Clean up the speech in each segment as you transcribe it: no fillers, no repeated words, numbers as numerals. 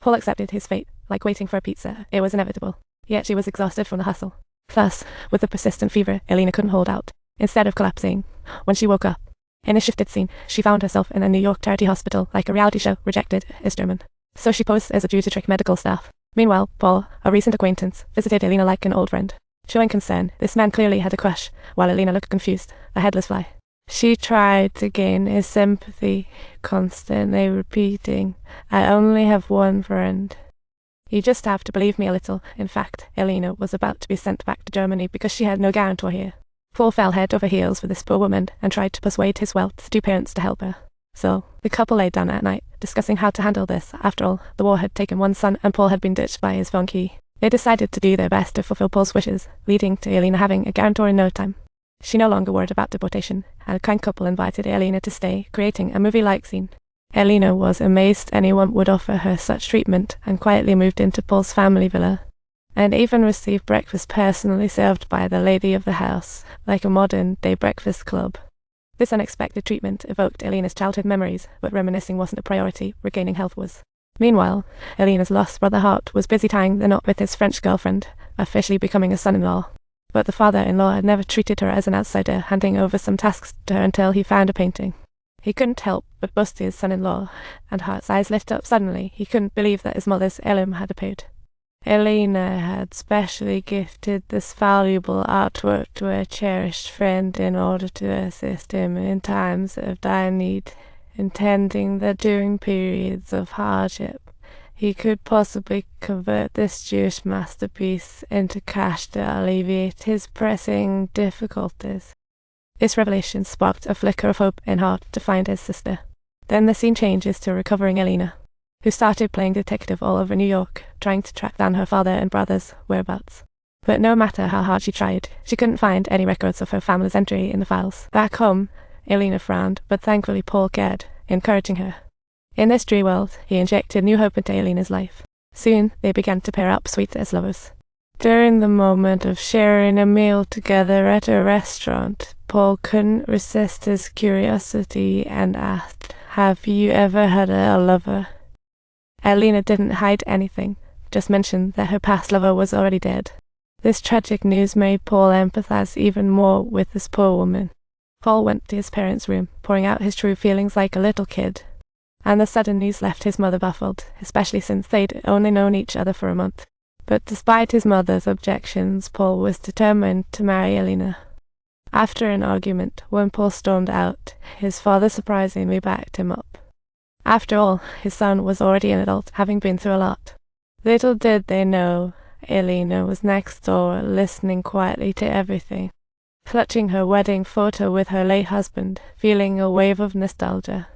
Paul accepted his fate, like waiting for a pizza. It was inevitable. Yet she was exhausted from the hustle. Plus, with the persistent fever, Alina couldn't hold out. Instead of collapsing, when she woke up, in a shifted scene, she found herself in a New York charity hospital, like a reality show, rejected is German. So she posed as a Jew to trick medical staff. Meanwhile, Paul, a recent acquaintance, visited Alina like an old friend. Showing concern, this man clearly had a crush, while Alina looked confused, a headless fly. She tried to gain his sympathy, constantly repeating, "I only have one friend." "You just have to believe me a little." In fact, Alina was about to be sent back to Germany because she had no guarantor here. Paul fell head over heels for this poor woman and tried to persuade his wealth two parents to help her. So, the couple laid down at night, discussing how to handle this. After all, the war had taken one son and Paul had been ditched by his flunky. They decided to do their best to fulfill Paul's wishes, leading to Alina having a guarantor in no time. She no longer worried about deportation, and a kind couple invited Alina to stay, creating a movie-like scene. Alina was amazed anyone would offer her such treatment and quietly moved into Paul's family villa, and even received breakfast personally served by the lady of the house, like a modern-day breakfast club. This unexpected treatment evoked Alina's childhood memories, but reminiscing wasn't a priority, regaining health was. Meanwhile, Alina's lost brother Hart was busy tying the knot with his French girlfriend, officially becoming a son-in-law. But the father-in-law had never treated her as an outsider, handing over some tasks to her until he found a painting. He couldn't help but bust his son-in-law, and Hart's eyes lit up suddenly. He couldn't believe that his mother's heirloom had appeared. Alina had specially gifted this valuable artwork to a cherished friend in order to assist him in times of dire need, intending that during periods of hardship, he could possibly convert this Jewish masterpiece into cash to alleviate his pressing difficulties. This revelation sparked a flicker of hope in Hart to find his sister. Then the scene changes to recovering Alina, who started playing detective all over New York, trying to track down her father and brother's whereabouts. But no matter how hard she tried, she couldn't find any records of her family's entry in the files. Back home, Alina frowned, but thankfully Paul cared, encouraging her. In this dreary world, he injected new hope into Alina's life. Soon, they began to pair up sweet as lovers. During the moment of sharing a meal together at a restaurant, Paul couldn't resist his curiosity and asked, "Have you ever had a lover?" Alina didn't hide anything, just mentioned that her past lover was already dead. This tragic news made Paul empathize even more with this poor woman. Paul went to his parents' room, pouring out his true feelings like a little kid. And the sudden news left his mother baffled, especially since they'd only known each other for a month. But despite his mother's objections, Paul was determined to marry Alina. After an argument, when Paul stormed out, his father surprisingly backed him up. After all, his son was already an adult, having been through a lot. Little did they know, Alina was next door, listening quietly to everything, clutching her wedding photo with her late husband, feeling a wave of nostalgia.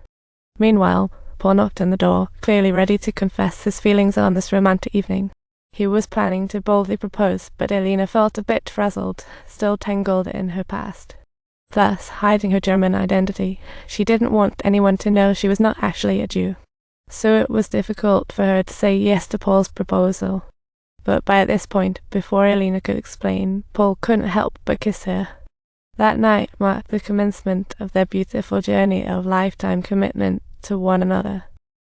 Meanwhile, Paul knocked on the door, clearly ready to confess his feelings on this romantic evening. He was planning to boldly propose, but Alina felt a bit frazzled, still tangled in her past. Plus, hiding her German identity, she didn't want anyone to know she was not actually a Jew. So it was difficult for her to say yes to Paul's proposal. But by this point, before Alina could explain, Paul couldn't help but kiss her. That night marked the commencement of their beautiful journey of lifetime commitment to one another.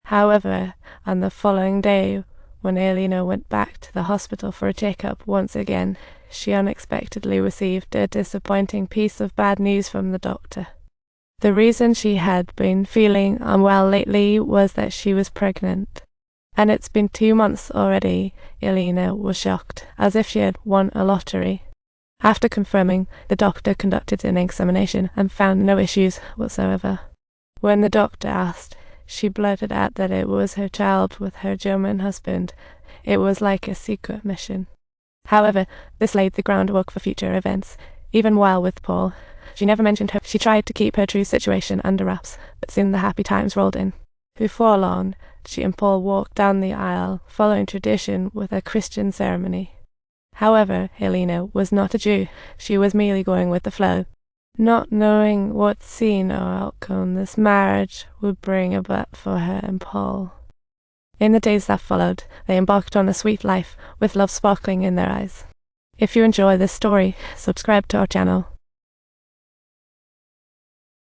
However, on the following day, when Alina went back to the hospital for a checkup once again, she unexpectedly received a disappointing piece of bad news from the doctor. The reason she had been feeling unwell lately was that she was pregnant. And it's been 2 months already. Alina was shocked, as if she had won a lottery. After confirming, the doctor conducted an examination and found no issues whatsoever. When the doctor asked, she blurted out that it was her child with her German husband. It was like a secret mission. However, this laid the groundwork for future events. Even while with Paul, she never mentioned her. She tried to keep her true situation under wraps, but soon the happy times rolled in. Before long, she and Paul walked down the aisle, following tradition with a Christian ceremony. However, Alina was not a Jew. She was merely going with the flow, not knowing what scene or outcome this marriage would bring about for her and Paul. In the days that followed, they embarked on a sweet life, with love sparkling in their eyes. If you enjoy this story, subscribe to our channel.